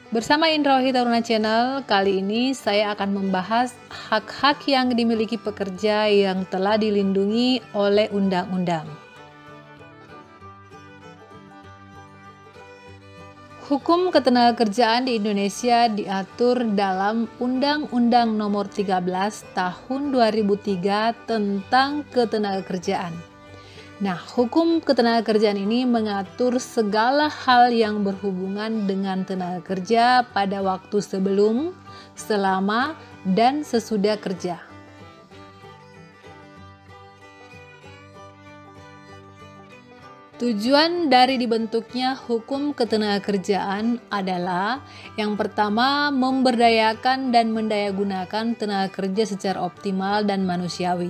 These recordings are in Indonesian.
Bersama Indrohi Taruna Channel, kali ini saya akan membahas hak-hak yang dimiliki pekerja yang telah dilindungi oleh undang-undang. Hukum ketenagakerjaan di Indonesia diatur dalam Undang-Undang Nomor 13 Tahun 2003 tentang Ketenagakerjaan. Nah, hukum ketenagakerjaan ini mengatur segala hal yang berhubungan dengan tenaga kerja pada waktu sebelum, selama, dan sesudah kerja. Tujuan dari dibentuknya hukum ketenagakerjaan adalah yang pertama, memberdayakan dan mendayagunakan tenaga kerja secara optimal dan manusiawi.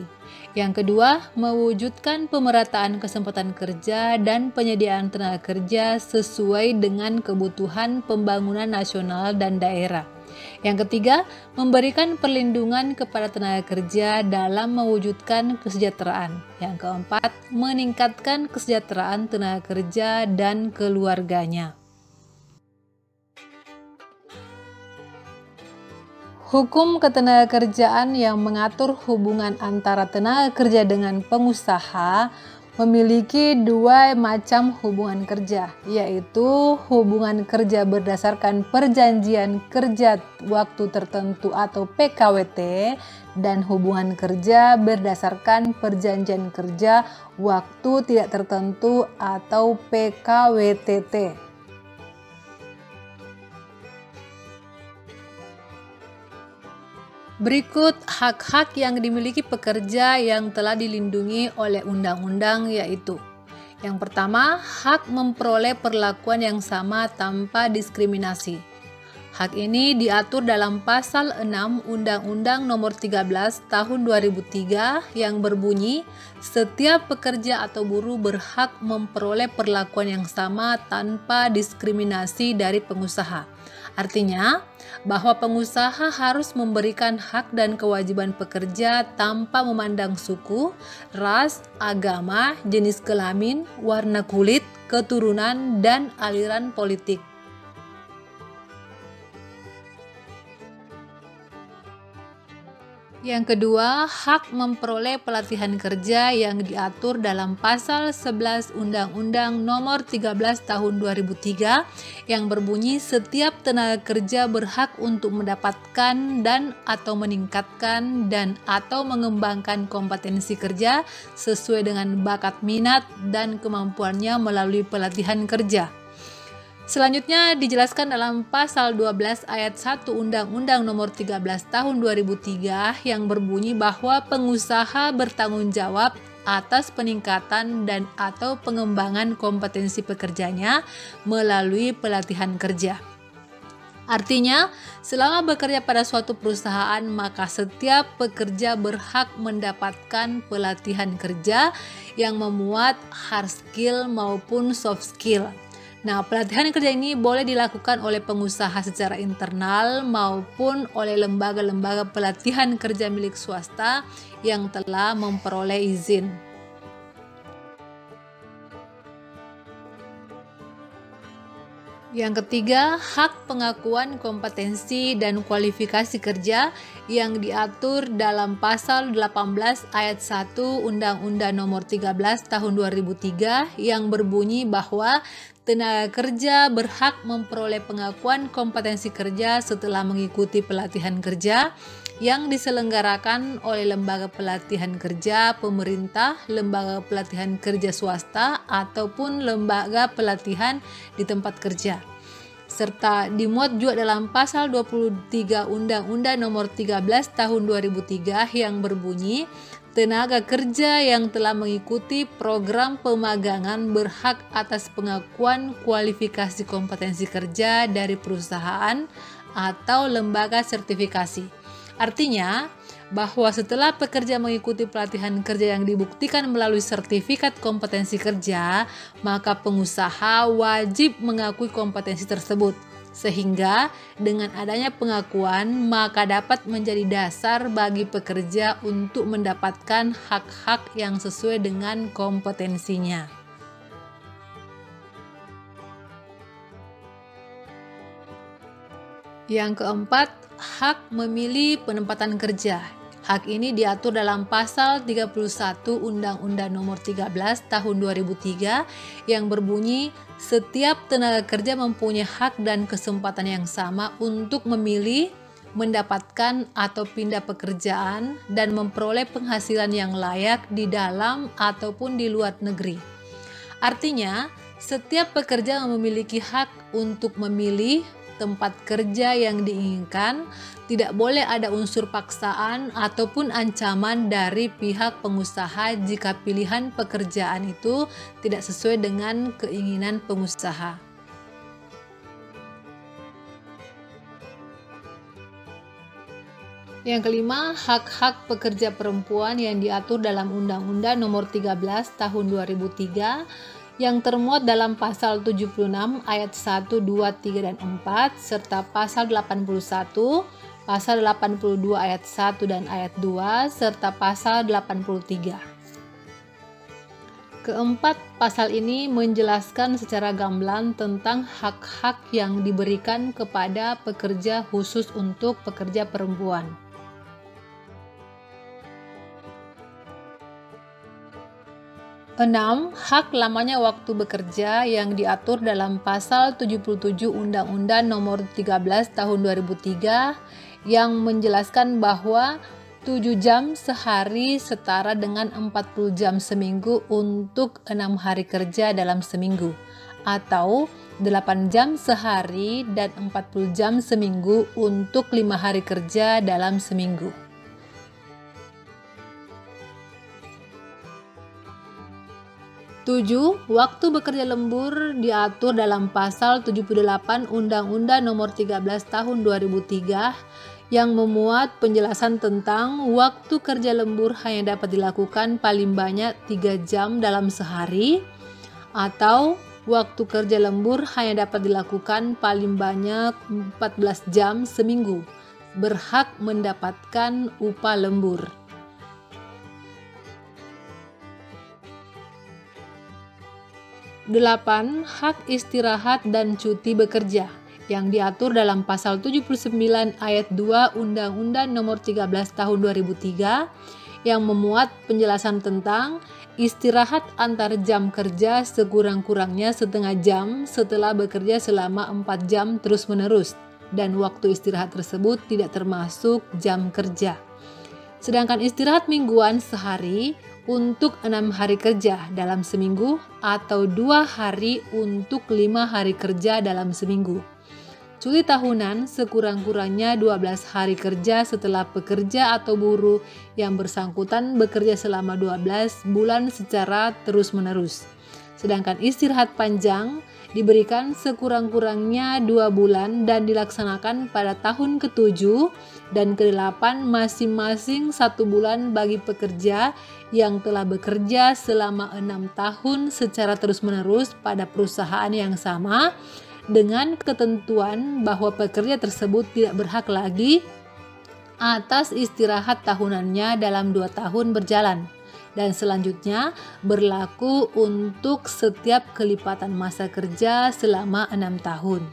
Yang kedua, mewujudkan pemerataan kesempatan kerja dan penyediaan tenaga kerja sesuai dengan kebutuhan pembangunan nasional dan daerah. Yang ketiga, memberikan perlindungan kepada tenaga kerja dalam mewujudkan kesejahteraan. Yang keempat, meningkatkan kesejahteraan tenaga kerja dan keluarganya. Hukum ketenagakerjaan yang mengatur hubungan antara tenaga kerja dengan pengusaha memiliki dua macam hubungan kerja, yaitu hubungan kerja berdasarkan perjanjian kerja waktu tertentu atau PKWT dan hubungan kerja berdasarkan perjanjian kerja waktu tidak tertentu atau PKWTT. Berikut hak-hak yang dimiliki pekerja yang telah dilindungi oleh undang-undang, yaitu yang pertama, hak memperoleh perlakuan yang sama tanpa diskriminasi. Hak ini diatur dalam pasal 6 Undang-Undang Nomor 13 Tahun 2003 yang berbunyi, setiap pekerja atau buruh berhak memperoleh perlakuan yang sama tanpa diskriminasi dari pengusaha. Artinya, bahwa pengusaha harus memberikan hak dan kewajiban pekerja tanpa memandang suku, ras, agama, jenis kelamin, warna kulit, keturunan, dan aliran politik. Yang kedua, hak memperoleh pelatihan kerja yang diatur dalam pasal 11 Undang-Undang Nomor 13 Tahun 2003 yang berbunyi setiap tenaga kerja berhak untuk mendapatkan dan atau meningkatkan dan atau mengembangkan kompetensi kerja sesuai dengan bakat minat dan kemampuannya melalui pelatihan kerja. Selanjutnya dijelaskan dalam pasal 12 ayat 1 Undang-Undang Nomor 13 Tahun 2003 yang berbunyi bahwa pengusaha bertanggung jawab atas peningkatan dan atau pengembangan kompetensi pekerjanya melalui pelatihan kerja. Artinya, selama bekerja pada suatu perusahaan, maka setiap pekerja berhak mendapatkan pelatihan kerja yang memuat hard skill maupun soft skill. Nah, pelatihan kerja ini boleh dilakukan oleh pengusaha secara internal maupun oleh lembaga-lembaga pelatihan kerja milik swasta yang telah memperoleh izin. Yang ketiga, hak pengakuan kompetensi dan kualifikasi kerja yang diatur dalam pasal 18 ayat 1 Undang-Undang Nomor 13 Tahun 2003 yang berbunyi bahwa tenaga kerja berhak memperoleh pengakuan kompetensi kerja setelah mengikuti pelatihan kerja yang diselenggarakan oleh lembaga pelatihan kerja pemerintah, lembaga pelatihan kerja swasta, ataupun lembaga pelatihan di tempat kerja. Serta dimuat juga dalam pasal 23 Undang-Undang Nomor 13 Tahun 2003 yang berbunyi, tenaga kerja yang telah mengikuti program pemagangan berhak atas pengakuan kualifikasi kompetensi kerja dari perusahaan atau lembaga sertifikasi. Artinya, bahwa setelah pekerja mengikuti pelatihan kerja yang dibuktikan melalui sertifikat kompetensi kerja, maka pengusaha wajib mengakui kompetensi tersebut. Sehingga dengan adanya pengakuan maka dapat menjadi dasar bagi pekerja untuk mendapatkan hak-hak yang sesuai dengan kompetensinya. Yang keempat, hak memilih penempatan kerja. Hak ini diatur dalam pasal 31 Undang-Undang Nomor 13 Tahun 2003 yang berbunyi setiap tenaga kerja mempunyai hak dan kesempatan yang sama untuk memilih, mendapatkan atau pindah pekerjaan dan memperoleh penghasilan yang layak di dalam ataupun di luar negeri. Artinya, setiap pekerja memiliki hak untuk memilih tempat kerja yang diinginkan, tidak boleh ada unsur paksaan ataupun ancaman dari pihak pengusaha jika pilihan pekerjaan itu tidak sesuai dengan keinginan pengusaha. Yang kelima, hak-hak pekerja perempuan yang diatur dalam Undang-Undang Nomor 13 Tahun 2003 yang termuat dalam pasal 76 ayat 1, 2, 3, dan 4 serta pasal 81, pasal 82 ayat 1 dan ayat 2 serta pasal 83. Keempat, pasal ini menjelaskan secara gamblang tentang hak-hak yang diberikan kepada pekerja khusus untuk pekerja perempuan. 6. Hak lamanya waktu bekerja yang diatur dalam pasal 77 Undang-Undang Nomor 13 Tahun 2003 yang menjelaskan bahwa 7 jam sehari setara dengan 40 jam seminggu untuk 6 hari kerja dalam seminggu, atau 8 jam sehari dan 40 jam seminggu untuk 5 hari kerja dalam seminggu. 7. Waktu bekerja lembur diatur dalam pasal 78 Undang-Undang Nomor 13 Tahun 2003 yang memuat penjelasan tentang waktu kerja lembur hanya dapat dilakukan paling banyak 3 jam dalam sehari, atau waktu kerja lembur hanya dapat dilakukan paling banyak 14 jam seminggu, berhak mendapatkan upah lembur. 8. Hak istirahat dan cuti bekerja yang diatur dalam pasal 79 ayat 2 Undang-Undang Nomor 13 Tahun 2003 yang memuat penjelasan tentang istirahat antar jam kerja sekurang-kurangnya setengah jam setelah bekerja selama 4 jam terus-menerus, dan waktu istirahat tersebut tidak termasuk jam kerja. Sedangkan istirahat mingguan sehari untuk 6 hari kerja dalam seminggu atau 2 hari untuk 5 hari kerja dalam seminggu. Cuti tahunan sekurang-kurangnya 12 hari kerja setelah pekerja atau buruh yang bersangkutan bekerja selama 12 bulan secara terus-menerus. Sedangkan istirahat panjang diberikan sekurang-kurangnya 2 bulan dan dilaksanakan pada tahun ke-7 dan ke-8 masing-masing 1 bulan bagi pekerja yang telah bekerja selama 6 tahun secara terus-menerus pada perusahaan yang sama, dengan ketentuan bahwa pekerja tersebut tidak berhak lagi atas istirahat tahunannya dalam 2 tahun berjalan, dan selanjutnya berlaku untuk setiap kelipatan masa kerja selama 6 tahun.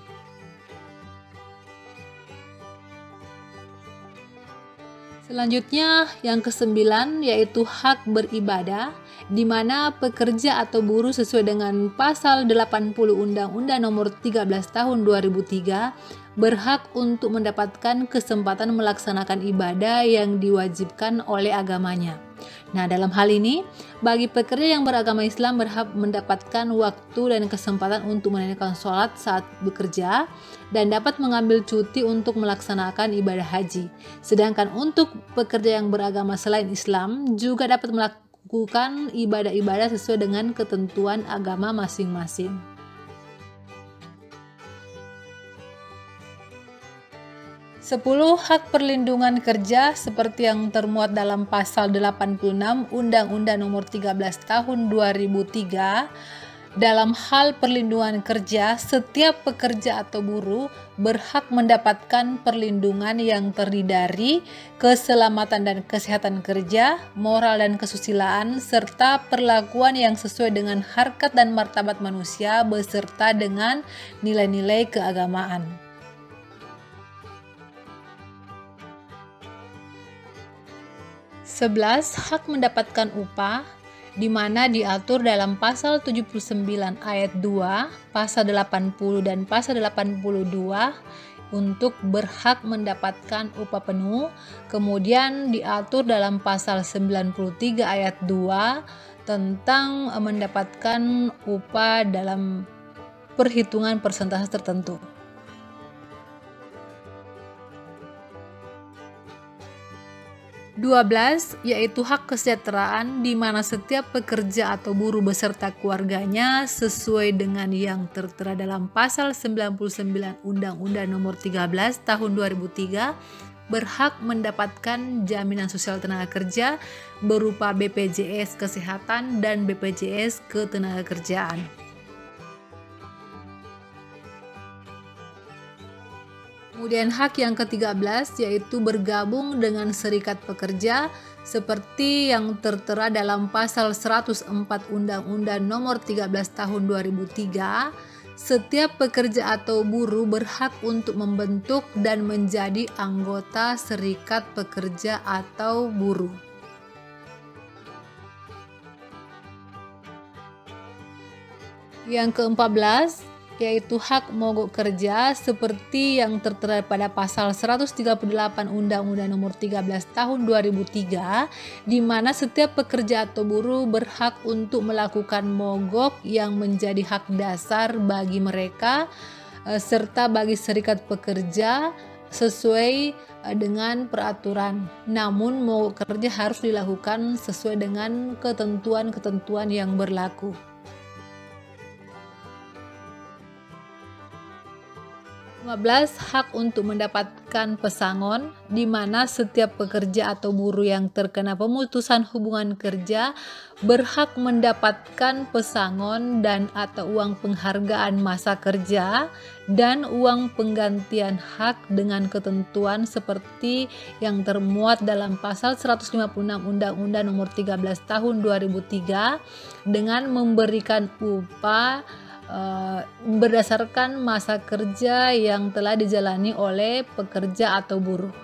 Selanjutnya yang ke-9 yaitu hak beribadah, di mana pekerja atau buruh sesuai dengan pasal 80 Undang-Undang Nomor 13 Tahun 2003 berhak untuk mendapatkan kesempatan melaksanakan ibadah yang diwajibkan oleh agamanya. Nah, dalam hal ini, bagi pekerja yang beragama Islam berhak mendapatkan waktu dan kesempatan untuk menunaikan sholat saat bekerja dan dapat mengambil cuti untuk melaksanakan ibadah haji. Sedangkan untuk pekerja yang beragama selain Islam juga dapat melakukan ibadah-ibadah sesuai dengan ketentuan agama masing-masing. 10. Hak perlindungan kerja seperti yang termuat dalam pasal 86 Undang-Undang Nomor 13 Tahun 2003 Dalam hal perlindungan kerja, setiap pekerja atau buruh berhak mendapatkan perlindungan yang terdiri dari keselamatan dan kesehatan kerja, moral dan kesusilaan, serta perlakuan yang sesuai dengan harkat dan martabat manusia beserta dengan nilai-nilai keagamaan. Sebelas, hak mendapatkan upah, di mana diatur dalam pasal 79 ayat 2, pasal 80 dan pasal 82 untuk berhak mendapatkan upah penuh. Kemudian diatur dalam pasal 93 ayat 2 tentang mendapatkan upah dalam perhitungan persentase tertentu. 12 yaitu hak kesejahteraan, di mana setiap pekerja atau buruh beserta keluarganya sesuai dengan yang tertera dalam pasal 99 Undang-Undang Nomor 13 Tahun 2003 berhak mendapatkan jaminan sosial tenaga kerja berupa BPJS Kesehatan dan BPJS Ketenagakerjaan. Kemudian hak yang ke-13 yaitu bergabung dengan serikat pekerja seperti yang tertera dalam pasal 104 Undang-Undang Nomor 13 Tahun 2003. Setiap pekerja atau buruh berhak untuk membentuk dan menjadi anggota serikat pekerja atau buruh. Yang ke-14 yaitu hak mogok kerja seperti yang tertera pada pasal 138 Undang-Undang Nomor 13 Tahun 2003, di mana setiap pekerja atau buruh berhak untuk melakukan mogok yang menjadi hak dasar bagi mereka serta bagi serikat pekerja sesuai dengan peraturan. Namun mogok kerja harus dilakukan sesuai dengan ketentuan-ketentuan yang berlaku. 15 hak untuk mendapatkan pesangon, di mana setiap pekerja atau buruh yang terkena pemutusan hubungan kerja berhak mendapatkan pesangon dan atau uang penghargaan masa kerja dan uang penggantian hak dengan ketentuan seperti yang termuat dalam pasal 156 Undang-Undang Nomor 13 Tahun 2003 dengan memberikan upah berdasarkan masa kerja yang telah dijalani oleh pekerja atau buruh.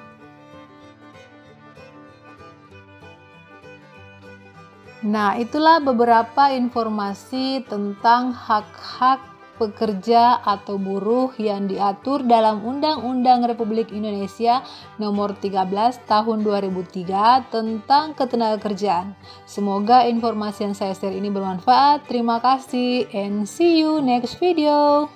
Nah, itulah beberapa informasi tentang hak-hak pekerja atau buruh yang diatur dalam Undang-Undang Republik Indonesia Nomor 13 Tahun 2003 tentang ketenagakerjaan. Semoga informasi yang saya share ini bermanfaat. Terima kasih and see you next video.